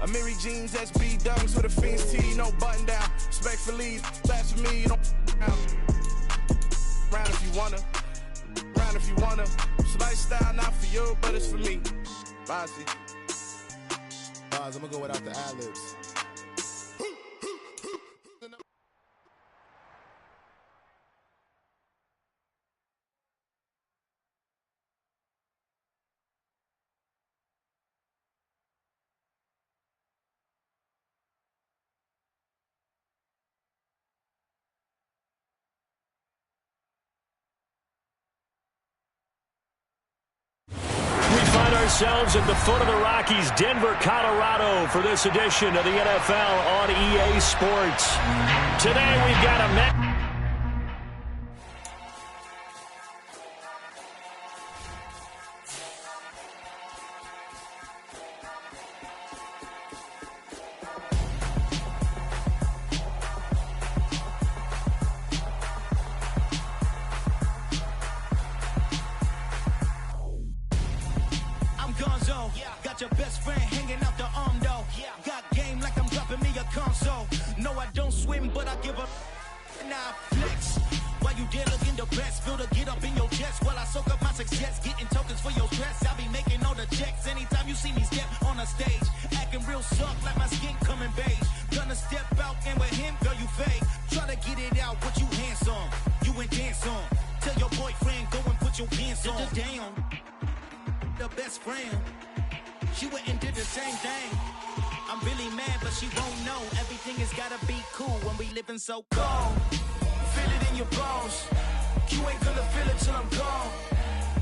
Amiri jeans, SB dunks with a Fiends tee, no button down. Respect for lead, that's for me, you don't round if you wanna. Round if you wanna. It's a lifestyle, not for you, but it's for me. Bossy. I'm gonna go without the ad-libs. Ourselves at the foot of the Rockies, Denver, Colorado, for this edition of the NFL on EA Sports. Today we've got a Got your best friend hanging out the arm though. Got game like I'm dropping me a console. No, I don't swim, but I give a now flex. While you there looking the best, feel the get up in your chest while I soak up my success, getting tokens for your stress. I'll be making all the checks anytime you see me step on a stage, acting real soft like my skin coming beige. Gonna step out and with him, girl, you fake. Try to get it out, but you handsome. You ain't dance on. Tell your boyfriend go and put your pants on. Down. The best friend. She went and did the same thing. I'm really mad, but she won't know. Everything has gotta be cool when we living so cold. Feel it in your bones. You ain't gonna feel it till I'm gone.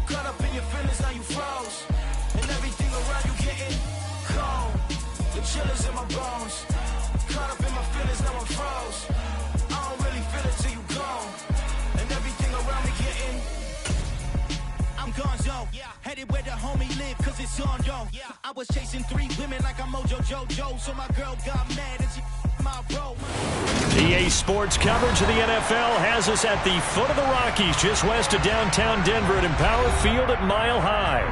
Caught up in your feelings, now you froze. And everything around you getting cold. The chillers in my bones. Caught up in my feelings, now I'm froze. I don't really feel it till you gone. And everything around me getting I'm gonzo, headed where the homie live, cause it's on though. I was chasing 3 women like I'm Mojo Jojo, so my girl got mad and she my bro. EA Sports coverage of the NFL has us at the foot of the Rockies, just west of downtown Denver at Empower Field at Mile High.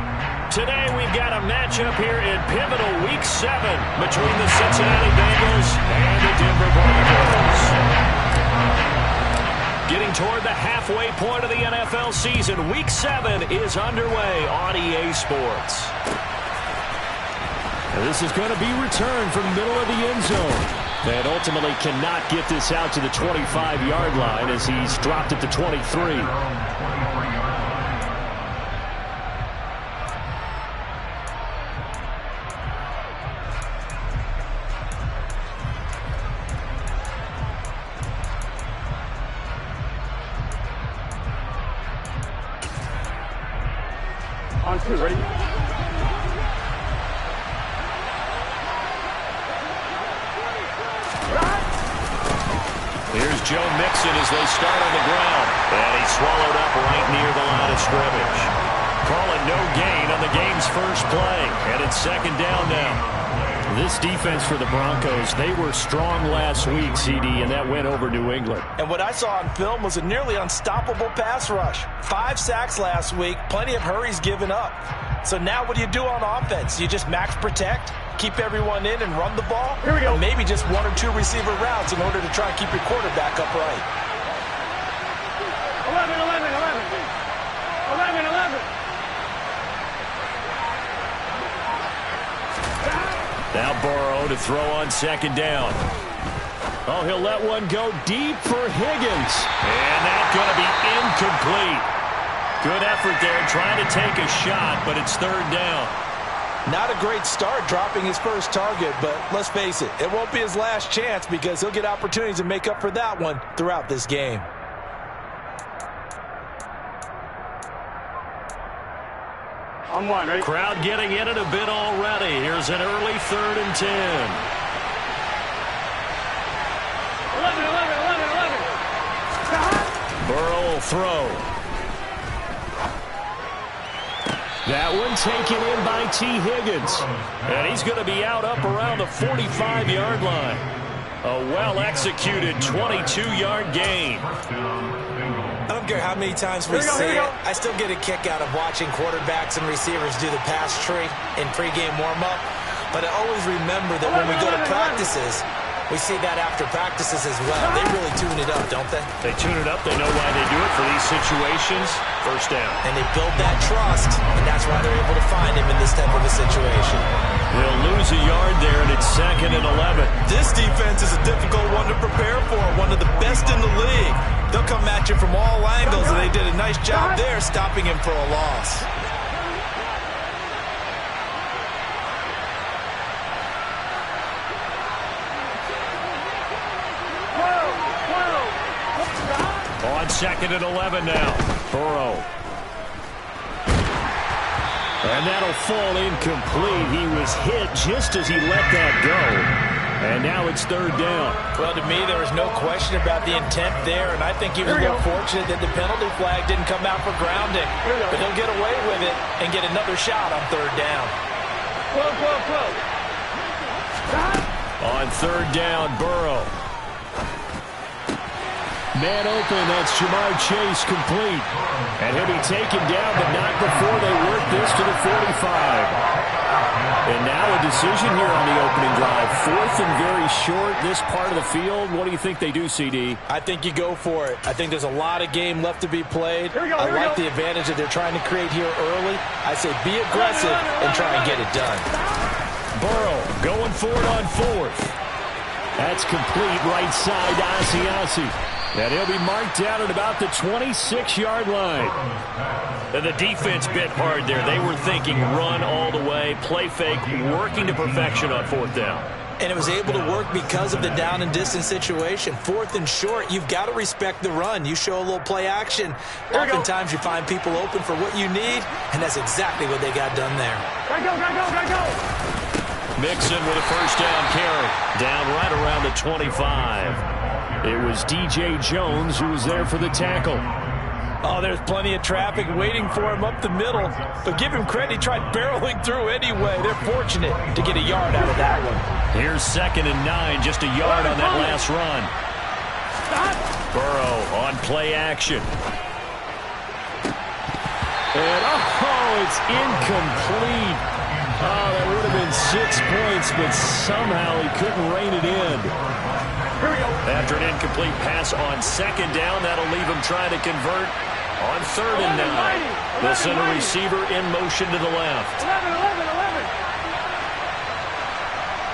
Today we've got a matchup here in pivotal Week 7 between the Cincinnati Bengals and the Denver Broncos. Getting toward the halfway point of the NFL season, Week 7 is underway on EA Sports. And this is going to be returned from the middle of the end zone. And ultimately cannot get this out to the 25-yard line as he's dropped at the 23. On 2, ready? Here's Joe Mixon as they start on the ground. And he's swallowed up right near the line of scrimmage. Calling no gain on the game's first play. And it's second down now. This defense for the Broncos, they were strong last week, CD, and that went over New England. And what I saw on film was a nearly unstoppable pass rush. 5 sacks last week, plenty of hurries given up. So now what do you do on offense? You just max protect, keep everyone in and run the ball? Here we go. Or maybe just 1 or 2 receiver routes in order to try and keep your quarterback upright. 11, 11, 11. 11, 11. Now Burrow to throw on second down. Oh, he'll let one go deep for Higgins. And that's going to be incomplete. Good effort there trying to take a shot, but it's third down. Not a great start dropping his first target, but let's face it, it won't be his last chance because he'll get opportunities to make up for that one throughout this game. On 1, ready? Crowd getting in it a bit already. Here's an early 3rd and 10. 11, 11, 11, 11. Burrow will throw. That one taken in by T. Higgins. And he's going to be out up around the 45-yard line. A well-executed 22-yard gain. I don't care how many times we see it, I still get a kick out of watching quarterbacks and receivers do the pass tree in pregame warm-up. But I always remember that when we go to practices, we see that after practices as well. They really tune it up, don't they? They tune it up. They know why they do it for these situations. First down. And they build that trust, and that's why they're able to find him in this type of a situation. They'll lose a yard there, and it's 2nd and 11. This defense is a difficult one to prepare for, one of the best in the league. They'll come at you from all angles, and they did a nice job there stopping him for a loss. On 2nd and 11 now. Burrow. And that'll fall incomplete. He was hit just as he let that go. And now it's 3rd down. Well, to me, there was no question about the intent there, and I think he was a little fortunate that the penalty flag didn't come out for grounding. But he'll get away with it and get another shot on 3rd down. On 3rd down, Burrow. Man open, that's Jamar Chase complete. And he'll be taken down, but not before they work this to the 45. And now a decision here on the opening drive. 4th and very short, this part of the field. What do you think they do, CD? I think you go for it. I think there's a lot of game left to be played. I like the advantage that they're trying to create here early. I say be aggressive and try and get it done. Burrow going for it on 4th. That's complete right side to Asiasi. And he'll be marked down at about the 26-yard line. And the defense bit hard there. They were thinking run all the way, play fake, working to perfection on 4th down. And it was able to work because of the down and distance situation. 4th and short, you've got to respect the run. You show a little play action. Oftentimes you find people open for what you need, and that's exactly what they got done there. Gotta go. Mixon with a 1st down carry. Down right around the 25. It was DJ Jones who was there for the tackle. Oh, there's plenty of traffic waiting for him up the middle. But give him credit, he tried barreling through anyway. They're fortunate to get a yard out of that one. Here's 2nd and 9, just a yard on that last run. Burrow on play action. And, it's incomplete. Oh, that would have been 6 points, but somehow he couldn't rein it in. After an incomplete pass on 2nd down, that'll leave him trying to convert on 3rd and 9. They'll send a receiver in motion to the left.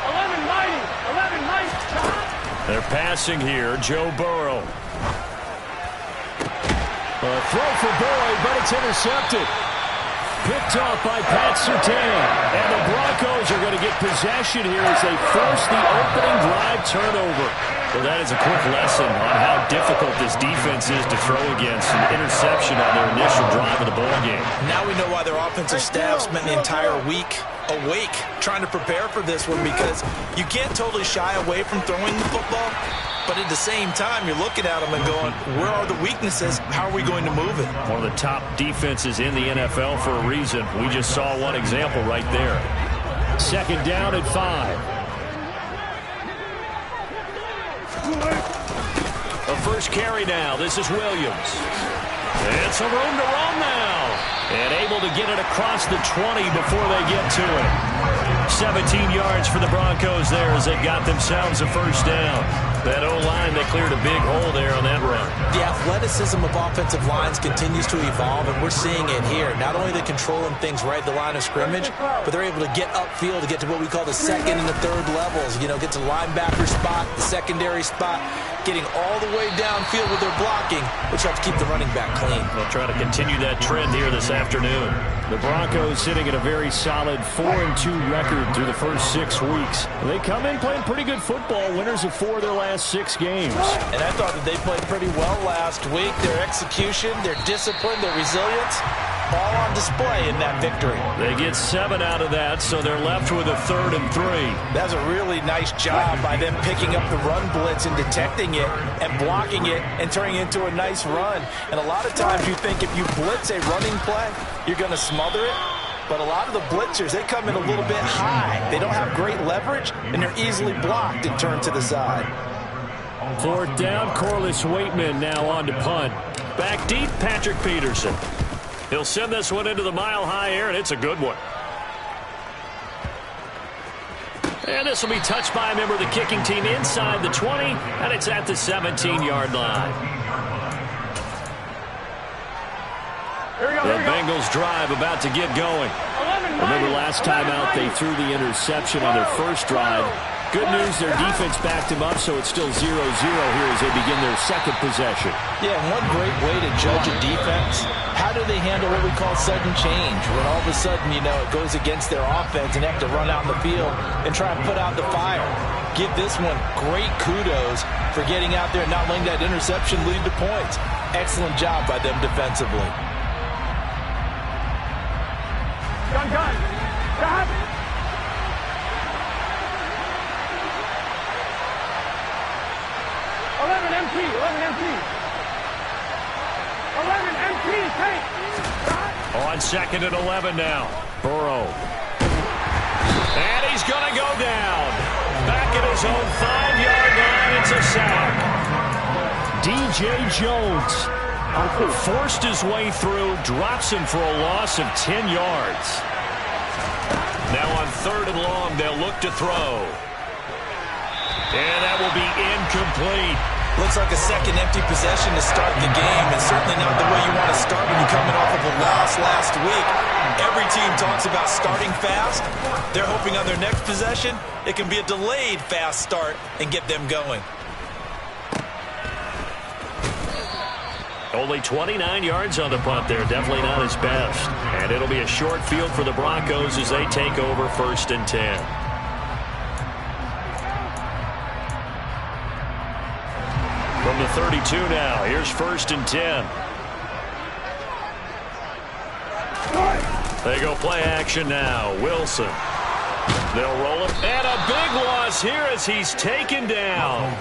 11 mighty. They're passing here. Joe Burrow. A throw for Boyd, but it's intercepted. Picked off by Pat Surtain. And the Broncos are going to get possession here as they force the opening drive turnover. Well, that is a quick lesson on how difficult this defense is to throw against. An interception on their initial drive of the ballgame. Now we know why their offensive staff spent the entire week awake trying to prepare for this one, because you can't totally shy away from throwing the football. But at the same time, you're looking at them and going, where are the weaknesses? How are we going to move it? One of the top defenses in the NFL for a reason. We just saw one example right there. 2nd down at 5. A first carry now. This is Williams. It's a room to run now. And able to get it across the 20 before they get to it. 17 yards for the Broncos there as they got themselves a 1st down. That O-line, they cleared a big hole there on that run. The athleticism of offensive lines continues to evolve, and we're seeing it here. Not only are they controlling things right at the line of scrimmage, but they're able to get upfield to get to what we call the 2nd and the 3rd levels. You know, get to the linebacker spot, the secondary spot, getting all the way downfield with their blocking, which helps keep the running back clean. They'll try to continue that trend here this afternoon. The Broncos sitting at a very solid 4-2 record through the first 6 weeks. They come in playing pretty good football, winners of 4 of their last 6 games. And I thought that they played pretty well last week. Their execution, their discipline, their resilience, all on display in that victory. They get 7 out of that, so they're left with a 3rd and 3. That's a really nice job by them picking up the run blitz and detecting it and blocking it and turning it into a nice run. And a lot of times you think if you blitz a running play, you're going to smother it. But a lot of the blitzers, they come in a little bit high. They don't have great leverage, and they're easily blocked and turned to the side. 4th down, Corliss Waitman now on to punt. Back deep, Patrick Peterson. He'll send this one into the mile-high air, and it's a good one. And this will be touched by a member of the kicking team inside the 20, and it's at the 17-yard line. The Bengals drive about to get going. Remember last time out they threw the interception on their first drive. Good news, their defense backed him up, so it's still 0-0 here as they begin their second possession. Yeah, and one great way to judge a defense, how do they handle what we call sudden change? When all of a sudden, you know, it goes against their offense and they have to run out in the field and try and put out the fire. Give this one great kudos for getting out there and not letting that interception lead to points. Excellent job by them defensively. Gun. Got. 11 MT. 11 MT, take. On 2nd and 11 now. Burrow. And he's going to go down. Back at his own 5-yard line. It's a sack. DJ Jones forced his way through, drops him for a loss of 10 yards. Now on 3rd and long, they'll look to throw. And that will be incomplete. Looks like a second empty possession to start the game, and certainly not the way you want to start when you're coming off of a loss last week. Every team talks about starting fast. They're hoping on their next possession, it can be a delayed fast start and get them going. Only 29 yards on the punt there. Definitely not his best. And it'll be a short field for the Broncos as they take over 1st and 10. From the 32 now, here's 1st and 10. They go play action now. Wilson. They'll roll it. And a big loss here as he's taken down.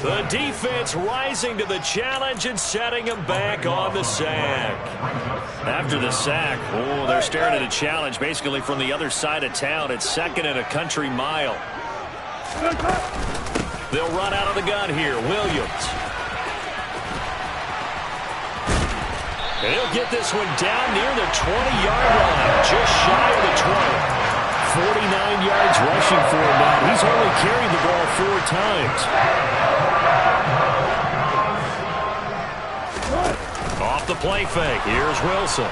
The defense rising to the challenge and setting him back on the sack. After the sack, they're staring at a challenge basically from the other side of town. It's 2nd and a country mile. They'll run out of the gun here. Williams. And he'll get this one down near the 20-yard line, just shy of the 20. 49 yards rushing for him now. He's only carried the ball 4 times. Off the play fake. Here's Wilson.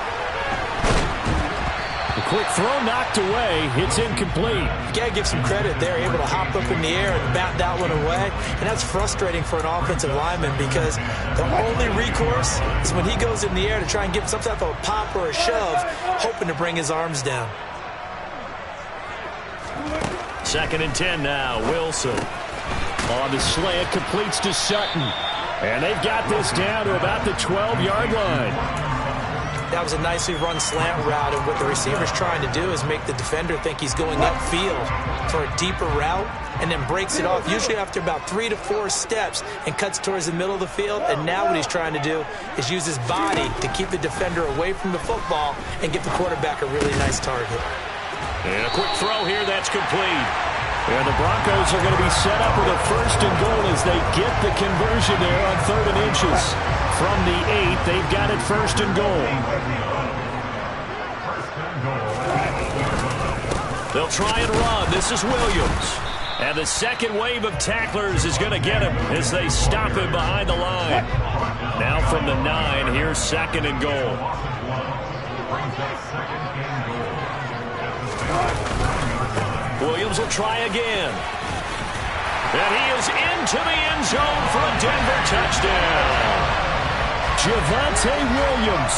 The quick throw knocked away. It's incomplete. You got to give some credit. They're able to hop up in the air and bat that one away. And that's frustrating for an offensive lineman because the only recourse is when he goes in the air to try and give some type of a pop or a shove, hoping to bring his arms down. 2nd and 10 now. Wilson on the slant, completes to Sutton. And they've got this down to about the 12-yard line. That was a nicely run slant route, and what the receiver's trying to do is make the defender think he's going upfield for a deeper route and then breaks it off, usually after about 3 to 4 steps, and cuts towards the middle of the field. And now what he's trying to do is use his body to keep the defender away from the football and give the quarterback a really nice target. And a quick throw here, that's complete. And the Broncos are going to be set up with a 1st and goal as they get the conversion there on 3rd and inches. From the 8, they've got it 1st and goal. They'll try and run. This is Williams. And the second wave of tacklers is going to get him as they stop him behind the line. Now from the 9, here's 2nd and goal. Williams will try again. And he is into the end zone for a Denver touchdown. Javonte Williams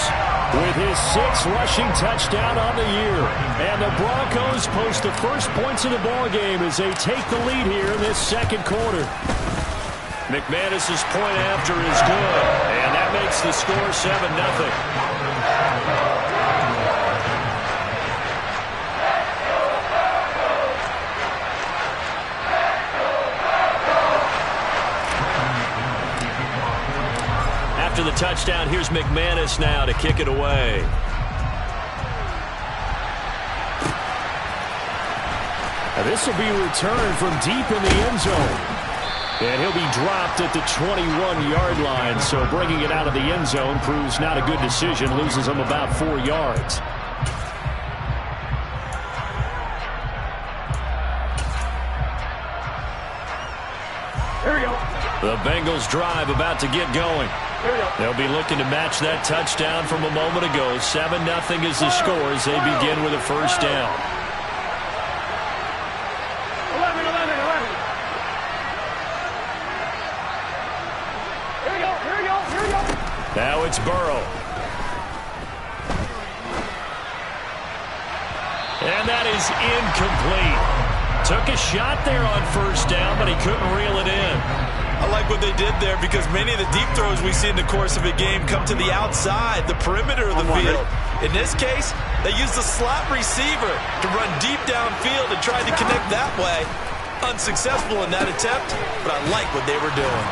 with his 6th rushing touchdown on the year. And the Broncos post the first points of the ballgame as they take the lead here in this 2nd quarter. McManus's point after is good. And that makes the score 7-0. After the touchdown, here's McManus now to kick it away. Now this will be returned from deep in the end zone. And he'll be dropped at the 21-yard line, so bringing it out of the end zone proves not a good decision, loses him about 4 yards. Here we go. The Bengals drive about to get going. They'll be looking to match that touchdown from a moment ago. 7-0 is the score as they begin with a first down. 11. Here we go. Now it's Burrow. And that is incomplete. Took a shot there on first down, but he couldn't reel it in. I like what they did there because many of the deep throws we see in the course of a game come to the outside, the perimeter of the field. In this case, they used the slot receiver to run deep downfield and tried to connect that way. Unsuccessful in that attempt, but I like what they were doing.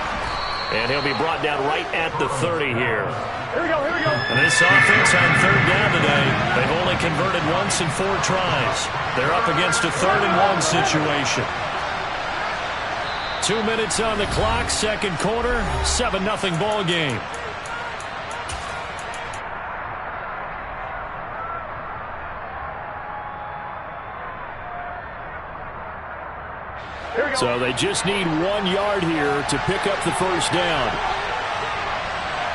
And he'll be brought down right at the 30 here. Here we go. And this offense on third down today, they've only converted once in 4 tries. They're up against a 3rd-and-1 situation. 2 minutes on the clock, second quarter, 7-0 ball game. So they just need 1 yard here to pick up the first down.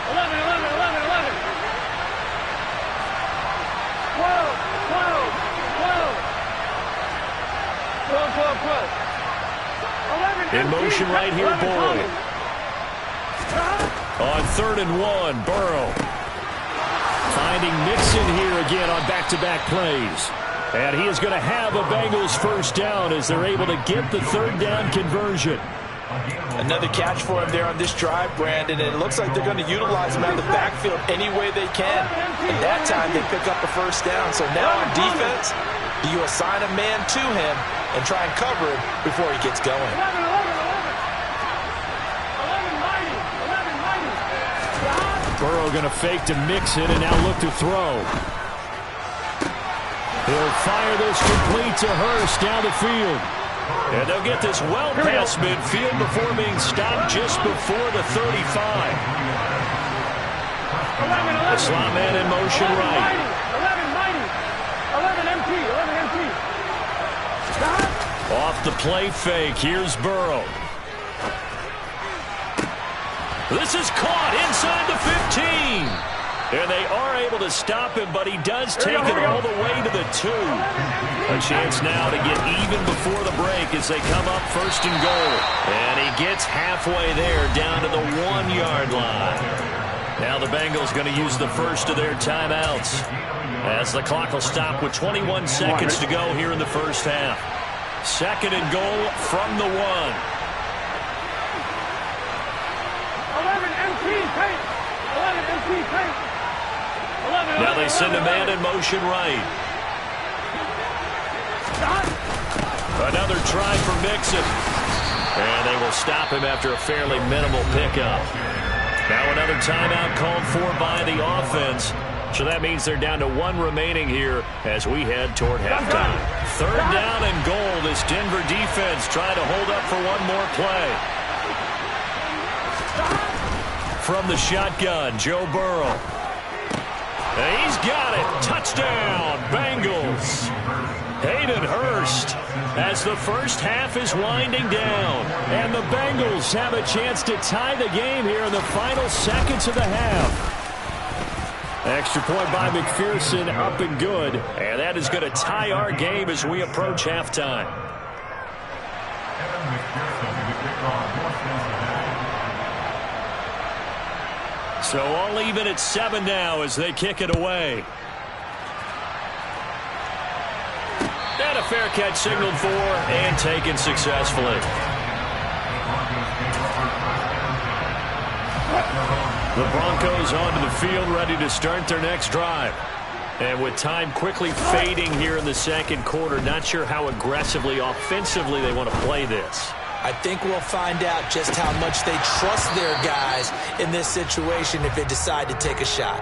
11. 12. 11. In motion right here, Burrow. On 3rd and 1, Burrow. Finding Mixon here again on back-to-back plays. And he is going to have a Bengals first down as they're able to get the 3rd down conversion. Another catch for him there on this drive, Brandon, and it looks like they're going to utilize him out of the backfield any way they can. And that time they pick up a first down. So now on defense, do you assign a man to him and try and cover him before he gets going? 11. Burrow going to fake to Mixon and now look to throw. He'll fire this complete to Hurst down the field. And they'll get this well past midfield before being stopped just before the 35. The slot man in motion right. 11 empty. Off the play fake, here's Burrow. This is caught inside the 15. And they are able to stop him, but he does take it all the way to the 2. A chance now to get even before the break as they come up 1st and goal. And he gets halfway there down to the 1 yard line. Now the Bengals going to use the first of their timeouts as the clock will stop with 21 seconds to go here in the first half. 2nd and goal from the 1. 11 empty paint. Now they send a man in motion right. Another try for Mixon. And they will stop him after a fairly minimal pickup. Now another timeout called for by the offense. So that means they're down to 1 remaining here as we head toward halftime. 3rd down and goal. This Denver defense trying to hold up for 1 more play. From the shotgun, Joe Burrow. And he's got it. Touchdown, Bengals. Hayden Hurst as the first half is winding down. And the Bengals have a chance to tie the game here in the final seconds of the half. Extra point by McPherson, up and good. And that is going to tie our game as we approach halftime. So all even at 7 now as they kick it away. And a fair catch signaled for and taken successfully. The Broncos onto the field ready to start their next drive. And with time quickly fading here in the second quarter, not sure how aggressively, offensively they want to play this. I think we'll find out just how much they trust their guys in this situation if they decide to take a shot.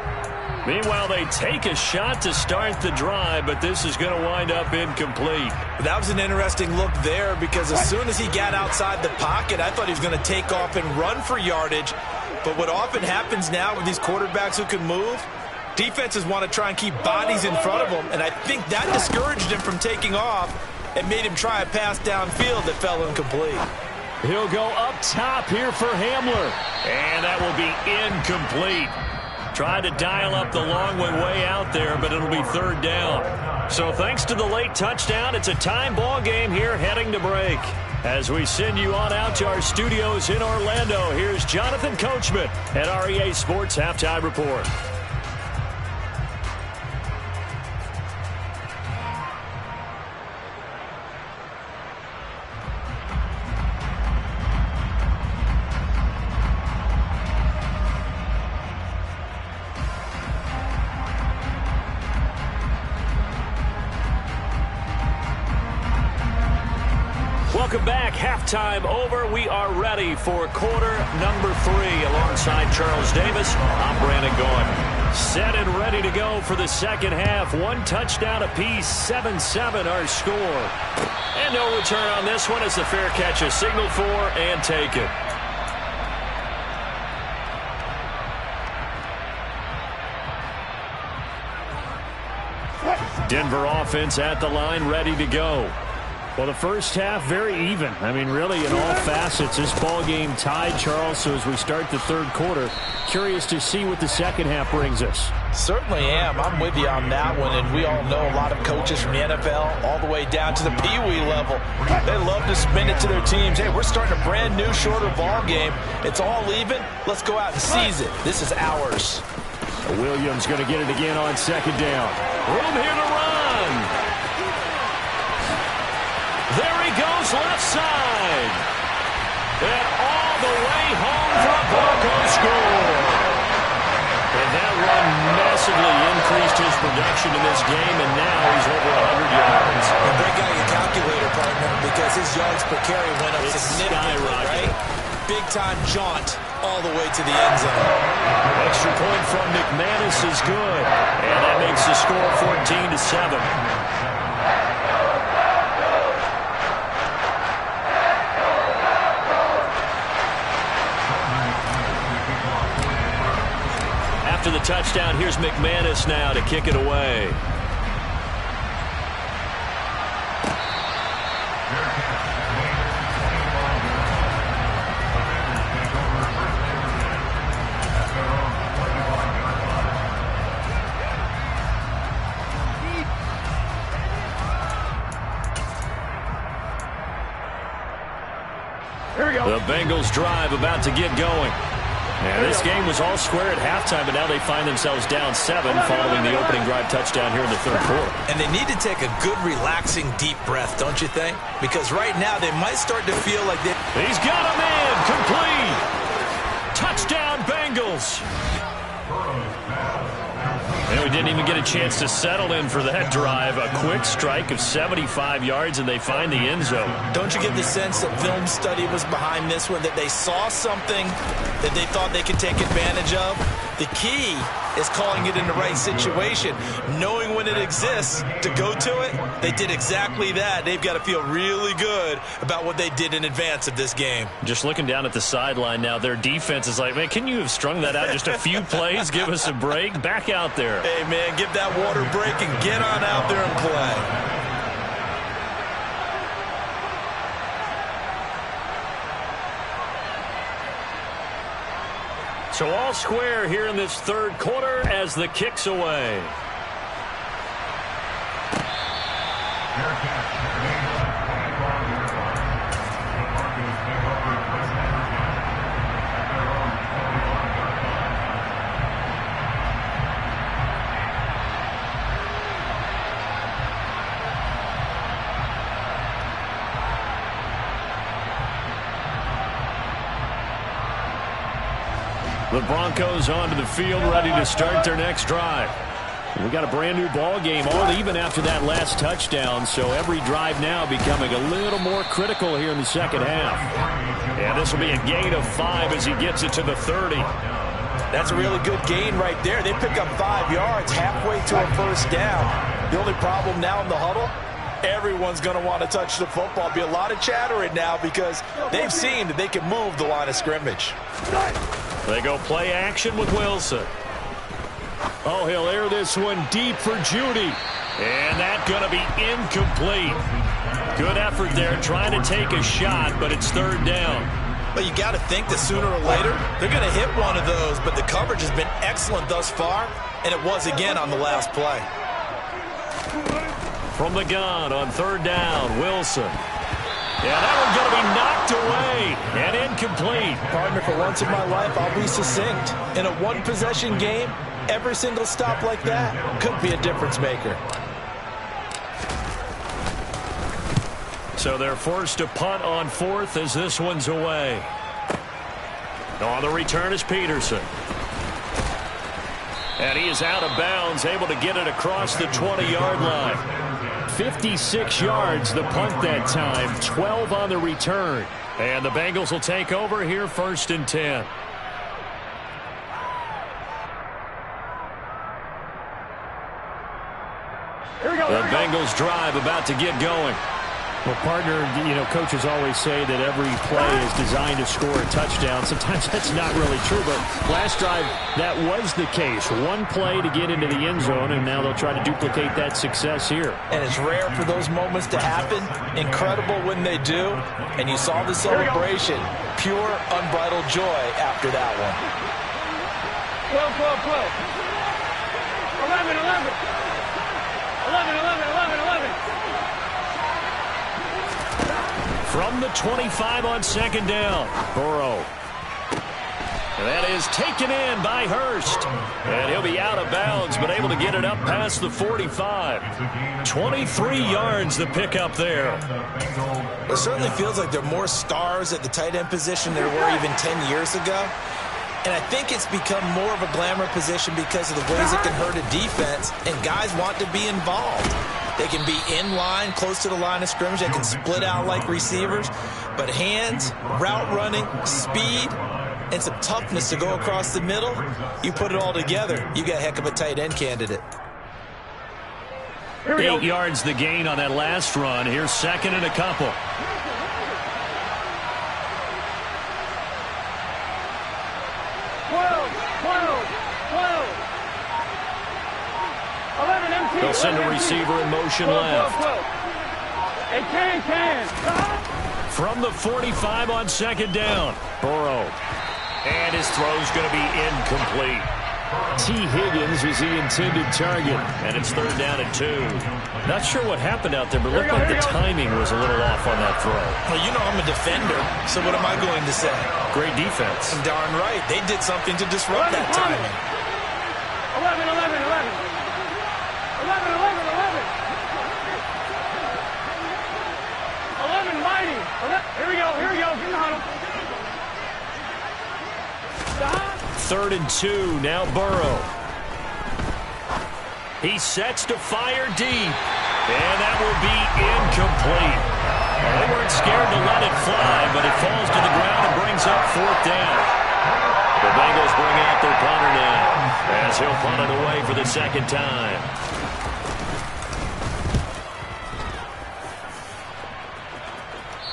Meanwhile, they take a shot to start the drive, but this is going to wind up incomplete. That was an interesting look there because as soon as he got outside the pocket, I thought he was going to take off and run for yardage. But what often happens now with these quarterbacks who can move, defenses want to try and keep bodies in front of them, and I think that discouraged him from taking off and made him try a pass downfield that fell incomplete. He'll go up top here for Hamler. And that will be incomplete. Tried to dial up the long way out there, but it'll be third down. So thanks to the late touchdown, it's a time ball game here heading to break. As we send you on out to our studios in Orlando, here's Jonathan Coachman at REA Sports Halftime Report. Welcome back. Halftime over. We are ready for quarter number 3. Alongside Charles Davis, I'm Brandon Gaudin. Set and ready to go for the second half. 1 touchdown apiece, 7-7 our score. And no return on this one as the fair catch is signaled for and taken. Denver offense at the line, ready to go. Well, the first half, very even. I mean, really, in all facets, this ball game tied, Charles. So as we start the third quarter, curious to see what the second half brings us. Certainly am. I'm with you on that one. And we all know a lot of coaches from the NFL all the way down to the Pee-wee level. They love to spin it to their teams. Hey, we're starting a brand new, shorter ball game. It's all even. Let's go out and seize it. This is ours. Williams going to get it again on second down. Room here to run. There he goes, left side. And all the way home for a Broncos score. And that run massively increased his production in this game, and now he's over 100 yards. And break out your calculator, partner, because his yards per carry went up significantly, right? Big-time jaunt all the way to the end zone. Extra point from McManus is good. And that makes the score 14-7. After the touchdown, here's McManus now to kick it away. Here we go. The Bengals drive about to get going. And this game was all square at halftime, but now they find themselves down 7 following the opening drive touchdown here in the third quarter. And they need to take a good, relaxing, deep breath, don't you think? Because right now they might start to feel like they... He's got a man, complete. Touchdown, Bengals. And we didn't even get a chance to settle in for that drive. A quick strike of 75 yards, and they find the end zone. Don't you get the sense that film study was behind this one, that they saw something that they thought they could take advantage of? The key is calling it in the right situation, knowing when it exists to go to it. They did exactly that. They've got to feel really good about what they did in advance of this game. Just looking down at the sideline now, their defense is like, man, can you have strung that out just a few plays? Give us a break. Back out there. Hey, man, give that water break and get on out there and play. So all square here in this third quarter as the kick's away. The Broncos onto the field, ready to start their next drive. We got a brand new ball game, all even after that last touchdown, so every drive now becoming a little more critical here in the second half. And this will be a gain of 5 as he gets it to the 30. That's a really good gain right there. They pick up 5 yards halfway to a first down. The only problem now in the huddle, everyone's going to want to touch the football. Be a lot of chattering now because they've seen that they can move the line of scrimmage. They go play action with Wilson. Oh, he'll air this one deep for Judy. And that's going to be incomplete. Good effort there trying to take a shot, but it's third down. But you got to think that sooner or later, they're going to hit one of those, but the coverage has been excellent thus far, and it was again on the last play. From the gun on third down, Wilson. Yeah, that one's going to be knocked away and incomplete. Partner, for once in my life, I'll be succinct. In a one-possession game, every single stop like that could be a difference maker. So they're forced to punt on fourth as this one's away. On the return is Peterson. And he is out of bounds, able to get it across the 20-yard line. 56 yards the punt that time, 12 on the return. And the Bengals will take over here, 1st and 10. The Bengals drive about to get going. Well, partner, coaches always say that every play is designed to score a touchdown. Sometimes that's not really true, but last drive, that was the case. One play to get into the end zone, and now they'll try to duplicate that success here. And it's rare for those moments to happen. Incredible when they do. And you saw the celebration. Pure, unbridled joy after that one. 12, 12, 12. 11, 11. 11, 11, 11, 11. From the 25 on second down, Burrow. And that is taken in by Hurst. And he'll be out of bounds, but able to get it up past the 45. 23 yards the pickup there. It certainly feels like there are more stars at the tight end position than there were even 10 years ago. And I think it's become more of a glamour position because of the ways it can hurt a defense, and guys want to be involved. They can be in line, close to the line of scrimmage. They can split out like receivers. But hands, route running, speed, and some toughness to go across the middle, you put it all together, you got a heck of a tight end candidate. 8 yards the gain on that last run. Here's second and a couple. 11, They'll send a receiver in motion left. From the 45 on second down, Burrow. And his throw's going to be incomplete. T. Higgins was the intended target, and it's third down and 2. Not sure what happened out there, but looked like the timing was a little off on that throw. Well, you know I'm a defender, so what am I going to say? Great defense. Darn right. They did something to disrupt that timing. 11, 11, 11. 11, 11, 11. 11 mighty. Here we go. Get in the huddle. Stop. Third and 2, now Burrow. He sets to fire deep, and that will be incomplete. They weren't scared to let it fly, but it falls to the ground and brings up 4th down. The Bengals bring out their punter now, as he'll punt it away for the second time.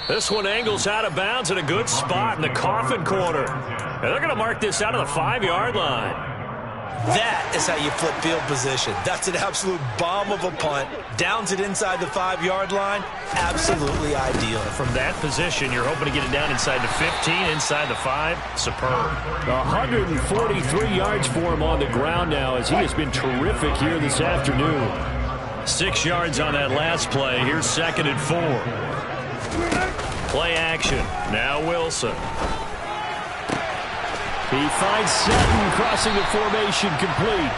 This one angles out of bounds in a good spot in the coffin corner. And they're going to mark this out of the 5-yard line. That is how you flip field position. That's an absolute bomb of a punt. Downs it inside the 5-yard line. Absolutely ideal. From that position, you're hoping to get it down inside the 15, inside the 5. Superb. 143 yards for him on the ground now, as he has been terrific here this afternoon. 6 yards on that last play. Here's second and 4. Play action. Now Wilson. He finds Sutton crossing the formation complete.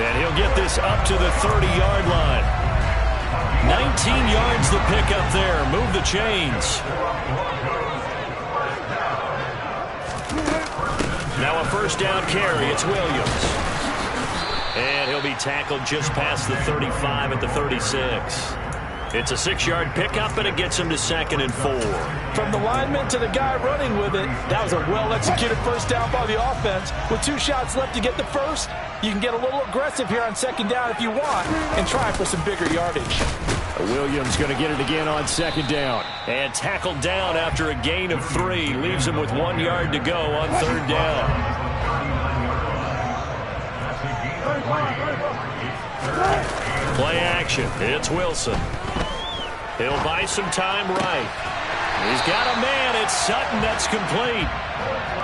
And he'll get this up to the 30-yard line. 19 yards the pickup there. Move the chains. Now a first down carry. It's Williams. And he'll be tackled just past the 35 at the 36. It's a 6-yard pickup, and it gets him to second and 4. From the lineman to the guy running with it, that was a well-executed first down by the offense. With 2 shots left to get the first, you can get a little aggressive here on second down if you want and try for some bigger yardage. Williams going to get it again on second down. And tackled down after a gain of 3. Leaves him with 1 yard to go on third down. Play action. It's Wilson. He'll buy some time right. He's got a man. It's Sutton that's complete.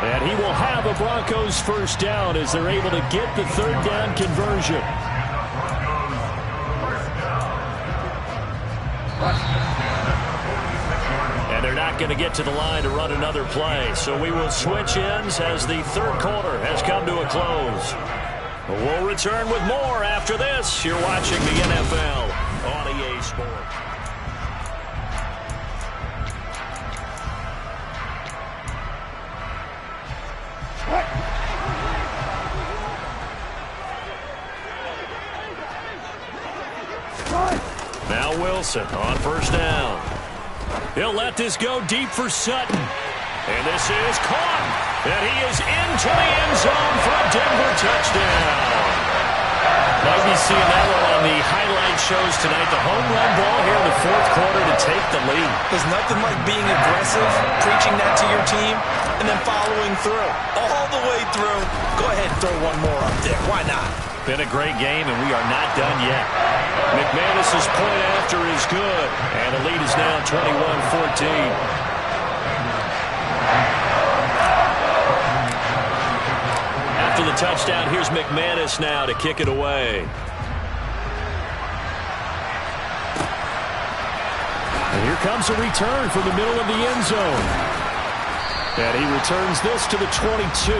And he will have a Broncos first down as they're able to get the third down conversion. And they're not going to get to the line to run another play. So we will switch ends as the third quarter has come to a close. We'll return with more after this. You're watching the NFL on EA Sports. Now Wilson on first down. He'll let this go deep for Sutton. And this is caught. And he is into the end zone for a Denver touchdown. Might be seeing that one on the highlight shows tonight. The home run ball here in the fourth quarter to take the lead. There's nothing like being aggressive, preaching that to your team, and then following through. All the way through. Go ahead and throw one more up there. Why not? Been a great game, and we are not done yet. McManus's point after is good, and the lead is now 21-14. After the touchdown, here's McManus now to kick it away. And here comes a return from the middle of the end zone. And he returns this to the 22.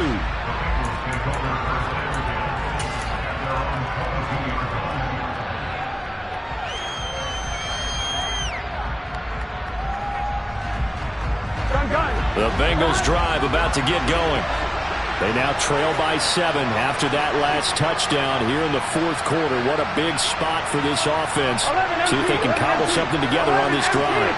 The Bengals drive about to get going. They now trail by 7 after that last touchdown here in the fourth quarter. What a big spot for this offense. See if they can cobble something together on this drive.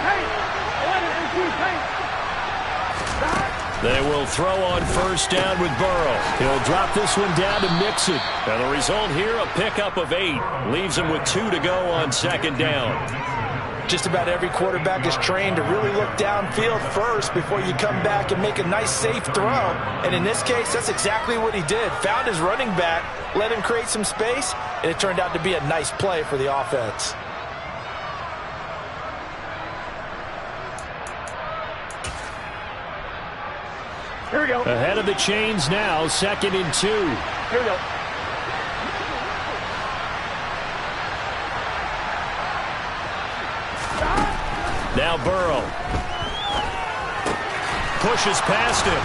They will throw on first down with Burrow. He'll drop this one down to Mixon. And the result here, a pickup of 8. Leaves him with 2 to go on second down. Just about every quarterback is trained to really look downfield first before you come back and make a nice, safe throw. And in this case, that's exactly what he did. Found his running back, let him create some space, and it turned out to be a nice play for the offense. Here we go. Ahead of the chains now, 2nd and 2. Here we go. Now Burrow pushes past him.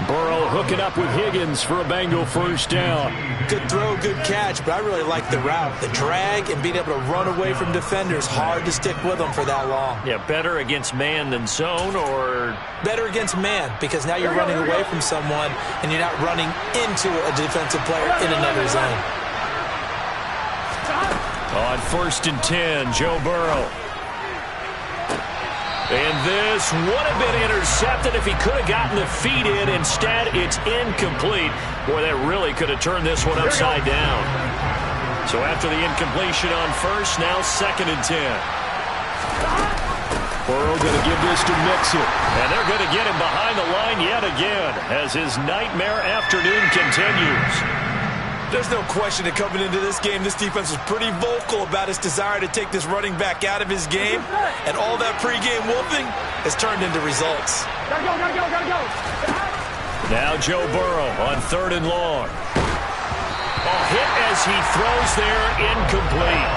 Burrow hooking up with Higgins for a Bengal first down. Good throw, good catch, but I really like the route. The drag and being able to run away from defenders, hard to stick with them for that long. Yeah, better against man than zone, or? Better against man, because now you're running away from someone and you're not running into a defensive player in another zone. On 1st and 10, Joe Burrow. And this would have been intercepted if he could have gotten the feet in. Instead, it's incomplete. Boy, that really could have turned this one upside down. So after the incompletion on first, now 2nd and 10. Burrow going to give this to Mixon. And they're going to get him behind the line yet again as his nightmare afternoon continues. There's no question that coming into this game, this defense was pretty vocal about its desire to take this running back out of his game. And all that pregame wolfing has turned into results. Gotta go. Now Joe Burrow on 3rd and long. A hit as he throws there, incomplete.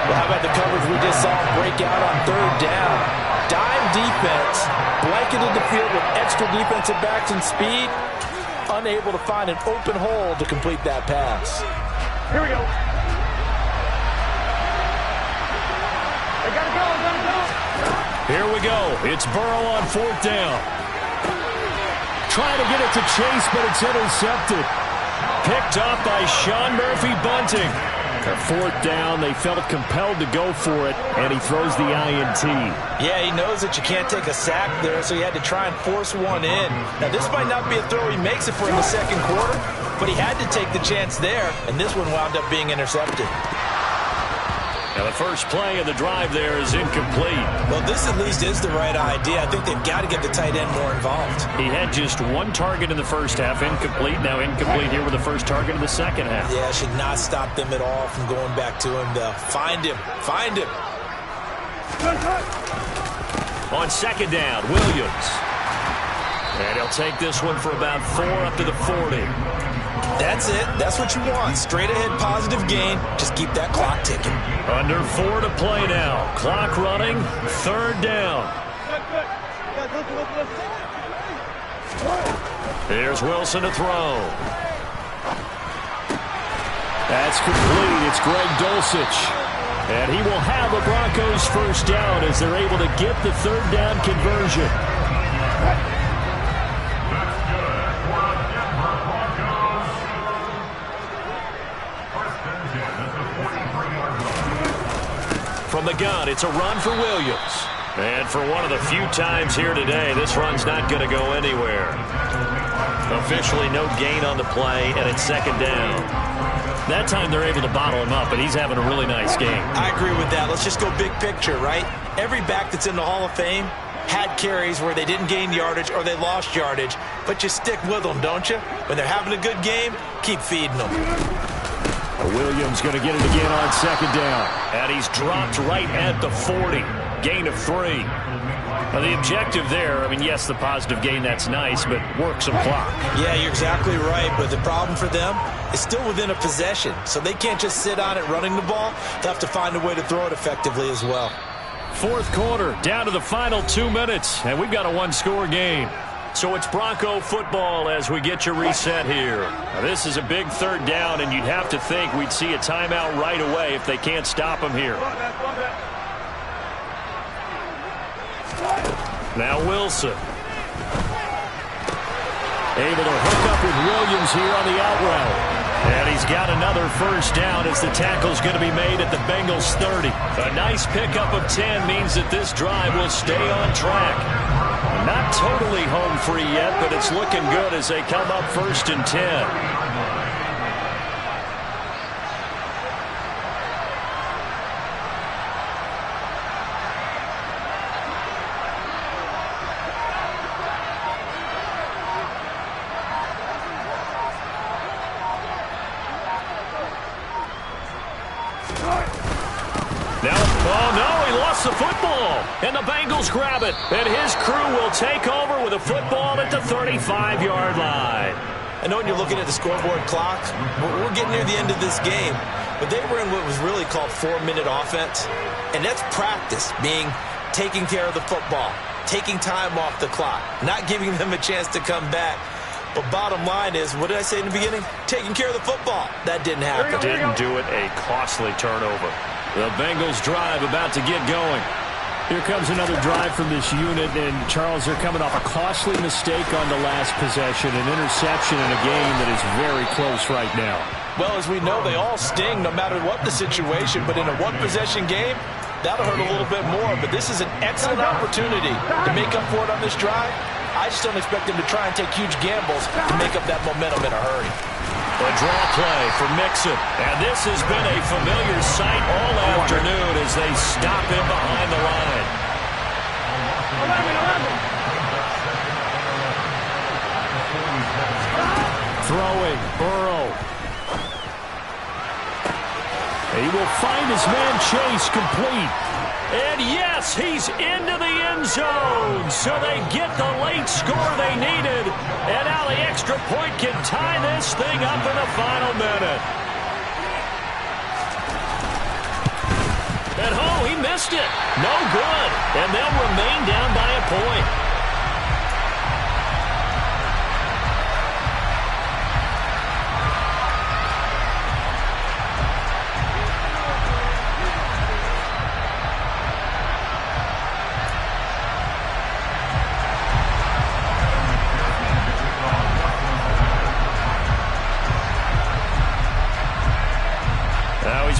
Well, how about the coverage we just saw break out on 3rd down? Dime defense, blanketed the field with extra defensive backs and speed. Unable to find an open hole to complete that pass. Here we go. They gotta go. Here we go. It's Burrow on 4th down. Trying to get it to Chase, but it's intercepted. Picked up by Sean Murphy-Bunting. At 4th down, they felt compelled to go for it, and he throws the INT. Yeah, he knows that you can't take a sack there, so he had to try and force one in. Now, this might not be a throw he makes it for in the 2nd quarter, but he had to take the chance there, and this one wound up being intercepted. Now, the first play of the drive there is incomplete. Well, this at least is the right idea. I think they've got to get the tight end more involved. He had just 1 target in the first half, incomplete. Now incomplete here with the first target in the second half. Yeah, should not stop them at all from going back to him, though. Find him. On second down, Williams. And he'll take this one for about 4 up to the 40. That's it. That's what you want. Straight ahead, positive gain. Just keep that clock ticking. Under 4 to play now. Clock running. 3rd down. Here's Wilson to throw. That's complete. It's Greg Dulcich. And he will have a Broncos first down as they're able to get the 3rd down conversion. From the gun, it's a run for Williams. And for one of the few times here today, this run's not going to go anywhere. Officially no gain on the play, and it's 2nd down. That time they're able to bottle him up, but he's having a really nice game. I agree with that. Let's just go big picture, right? Every back that's in the Hall of Fame had carries where they didn't gain yardage or they lost yardage, but you stick with them, don't you? When they're having a good game, keep feeding them. Williams going to get it again on 2nd down. And he's dropped right at the 40. Gain of 3. Now the objective there, I mean, yes, the positive gain, that's nice, but work some clock. Yeah, you're exactly right, but the problem for them is still within a possession, so they can't just sit on it running the ball. They'll have to find a way to throw it effectively as well. 4th quarter, down to the final 2 minutes, and we've got a 1-score game. So it's Bronco football as we get you reset here. Now this is a big 3rd down, and you'd have to think we'd see a timeout right away if they can't stop him here. Now Wilson. Able to hook up with Williams here on the out route. And he's got another first down as the tackle's going to be made at the Bengals 30. A nice pickup of 10 means that this drive will stay on track. Not totally home free yet, but it's looking good as they come up 1st and 10. The football, and the Bengals grab it, and his crew will take over with a football at the 35-yard line. I know when you're looking at the scoreboard clock, we're getting near the end of this game, but they were in what was really called 4-minute offense, and that's practice, being taking care of the football, taking time off the clock, not giving them a chance to come back. But bottom line is, what did I say in the beginning? Taking care of the football. That didn't happen. Didn't do it. A costly turnover. The Bengals drive about to get going. Here comes another drive from this unit, and Charles, they're coming off a costly mistake on the last possession, an interception in a game that is very close right now. Well, as we know, they all sting no matter what the situation, but in a one-possession game, that'll hurt a little bit more. But this is an excellent opportunity to make up for it on this drive. I just don't expect them to try and take huge gambles to make up that momentum in a hurry. A draw play for Mixon. And this has been a familiar sight all afternoon as they stop him behind the line. Throwing, Burrow. He will find his man Chase complete. And yes, he's into the end zone. So they get the late score they needed. And now the extra point can tie this thing up in the final minute. And oh, he missed it. No good. And they'll remain down by a point.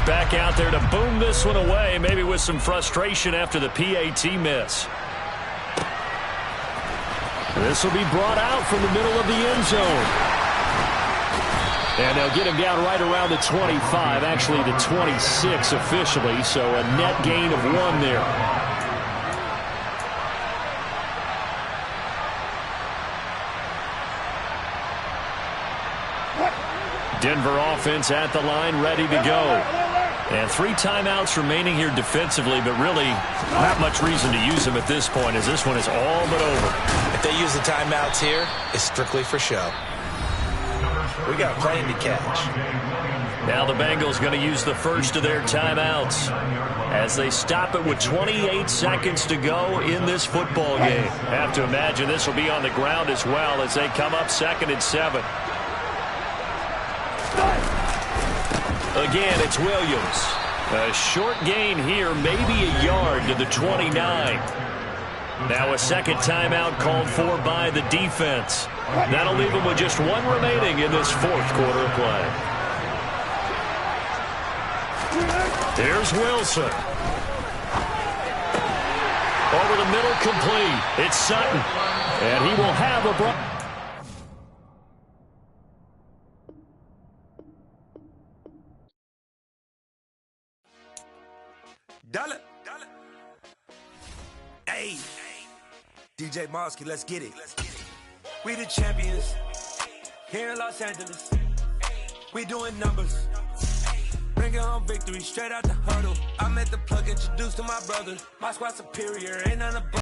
Back out there to boom this one away, maybe with some frustration after the PAT miss. This will be brought out from the middle of the end zone. And they'll get him down right around the 25, actually the 26 officially, so a net gain of 1 there. Denver offense at the line, ready to go. And 3 timeouts remaining here defensively, but really not much reason to use them at this point, as this one is all but over. If they use the timeouts here, it's strictly for show. We got a plane to catch. Now the Bengals going to use the first of their timeouts as they stop it with 28 seconds to go in this football game. Have to imagine this will be on the ground as well as they come up 2nd and 7. Again, it's Williams. A short gain here, maybe a yard to the 29. Now a second timeout called for by the defense. That'll leave them with just 1 remaining in this 4th quarter of play. Here's Wilson. Over the middle, complete. It's Sutton. And he will have a break. Dollar. Hey. DJ Mosky, let's get it. We the champions. Here in Los Angeles. We doing numbers. Bringing home victory straight out the huddle. I met the plug, introduced to my brother. My squad superior, ain't none of